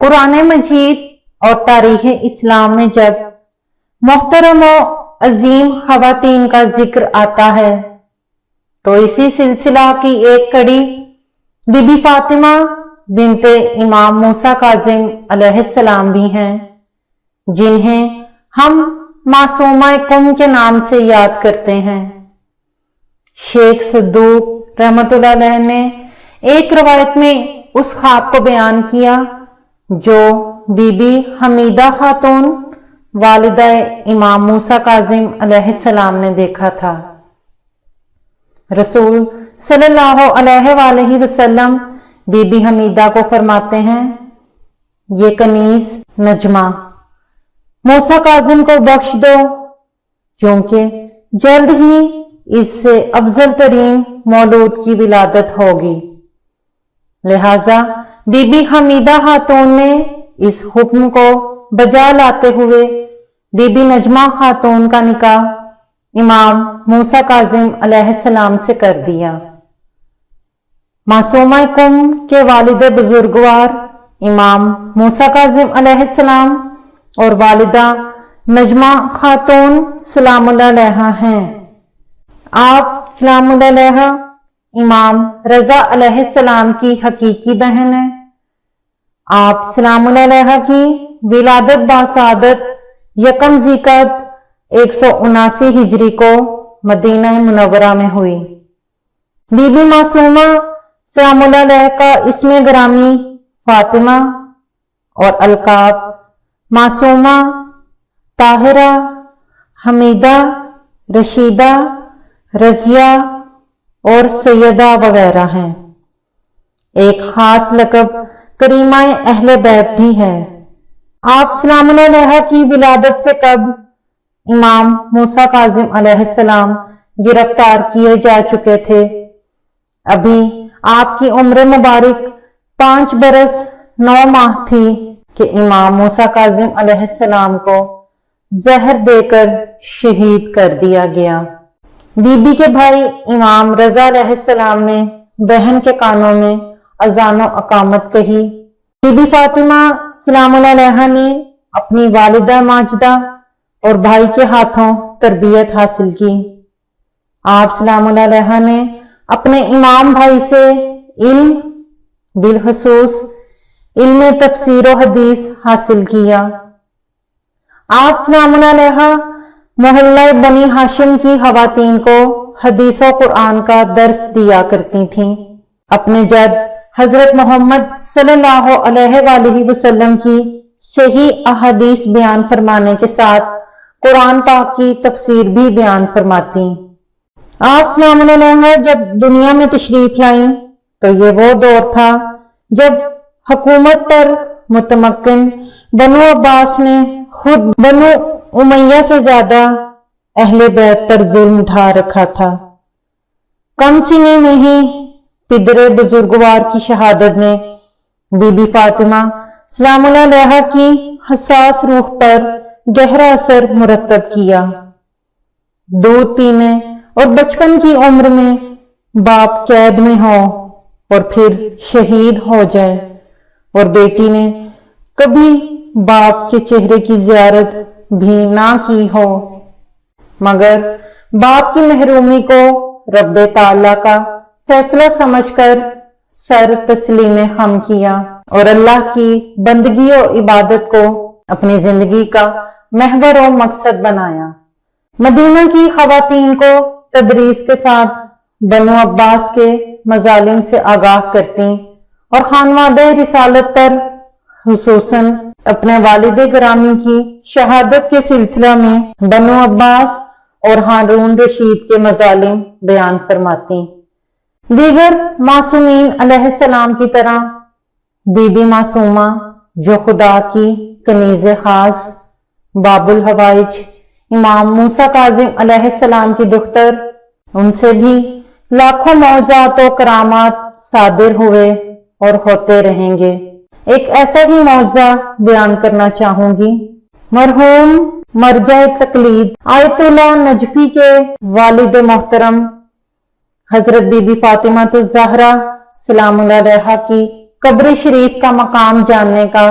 قرآن مجید اور تاریخ اسلام میں جب محترم و عظیم خواتین کا ذکر آتا ہے تو اسی سلسلہ کی ایک کڑی بی بی فاطمہ بنت امام موسیٰ کاظم علیہ السلام بھی ہیں، جنہیں ہم معصومہ کم کے نام سے یاد کرتے ہیں۔ شیخ صدوق رحمت اللہ علیہ نے ایک روایت میں اس خواب کو بیان کیا جو بی بی حمیدہ خاتون والدہ امام موسیٰ کاظم علیہ السلام نے دیکھا تھا۔ رسول صلی اللہ علیہ وآلہ وسلم بی بی حمیدہ کو فرماتے ہیں، یہ کنیز نجمہ موسیٰ کاظم کو بخش دو، کیونکہ جلد ہی اس سے افضل ترین مولود کی ولادت ہوگی۔ لہذا بی بی حمیدہ خاتون نے اس حکم کو بجا لاتے ہوئے بی بی نجمہ خاتون کا نکاح امام موسیٰ کاظم علیہ السلام سے کر دیا۔ معصومہ کم کے والد بزرگوار امام موسیٰ کاظم علیہ السلام اور والدہ نجمہ خاتون سلام اللہ علیہا ہیں۔ آپ سلام اللہ علیہا امام رضا علیہ السلام کی حقیقی بہن ہیں۔ آپ سلام اللہ علیہا کی ولادت باسعادت یکم ذیقعدہ 179 ہجری کو مدینہ منورہ میں ہوئی۔ بی بی معصومہ سلام اللہ علیہ کا اسم گرامی فاطمہ اور القاب معصومہ، طاہرہ، حمیدہ، رشیدہ، رضیہ اور سیدہ وغیرہ ہیں۔ ایک خاص لقب کریمہ اہل بیت بھی ہے۔ آپ سلام اللہ علیہ کی ولادت سے قبل امام موسیٰ کاظم علیہ السلام گرفتار کیے جا چکے تھے۔ ابھی آپ کی عمر مبارک 5 برس 9 ماہ تھی کہ امام موسیٰ کاظم علیہ السلام کو زہر دے کر شہید کر دیا گیا۔ بی بی کے بھائی امام رضا علیہ السلام نے بہن کے کانوں میں اذان و اقامت کہی۔ بی بی فاطمہ سلام اللہ علیہ نے اپنی والدہ ماجدہ اور بھائی کے ہاتھوں تربیت حاصل کی۔ آپ سلام اللہ علیہ نے اپنے امام بھائی سے علم، بالخصوص علم تفسیر و حدیث حاصل کیا۔ آپ سلام اللہ علیہ محلہ بنی ہاشم کی خواتین کو حدیث و قرآن کا درس دیا کرتی تھیں۔ اپنے جد حضرت محمد صلی اللہ علیہ وآلہ وسلم کی صحیح احادیث بیان فرمانے کے ساتھ قرآن پاک کی تفسیر بھی بیان فرماتی۔ آپ سلام علیہ جب دنیا میں تشریف لائیں تو یہ وہ دور تھا جب حکومت پر متمکن بنو عباس نے خود بنو امیہ سے زیادہ اہل بیت پر ظلم اٹھا رکھا تھا۔ کم سنی میں ہی پدر بزرگوار کی شہادت نے بی بی فاطمہ سلام اللہ علیہ کی حساس روح پر گہرا اثر مرتب کیا۔ دودھ پینے اور بچپن کی عمر میں باپ قید میں ہو اور پھر شہید ہو جائے، اور بیٹی نے کبھی باپ کے چہرے کی زیارت بھی نہ کی ہو، مگر باپ کی محرومی کو رب تعالیٰ کا فیصلہ سمجھ کر سر تسلیم خم کیا اور اللہ کی بندگی و عبادت کو اپنی زندگی کا محور و مقصد بنایا۔ مدینہ کی خواتین کو تدریس کے ساتھ بنو عباس کے مظالم سے آگاہ کرتی اور خانوادہ رسالت پر خصوصاً اپنے والد گرامی کی شہادت کے سلسلہ میں بنو عباس اور ہارون رشید کے مظالم بیان فرماتی۔ دیگر معصومین علیہ السلام کی طرح بی بی معصومہ جو خدا کی کنیز خاص باب الحوائج امام موسیٰ کاظم علیہ السلام کی دختر، ان سے بھی لاکھوں معجزات و کرامات صادر ہوئے اور ہوتے رہیں گے۔ ایک ایسا ہی معجزہ بیان کرنا چاہوں گی۔ مرحوم مرجع تقلید آیت اللہ نجفی کے والد محترم حضرت بی بی فاطمہ الزہرا سلام اللہ علیہا کی قبر شریف کا مقام جاننے کا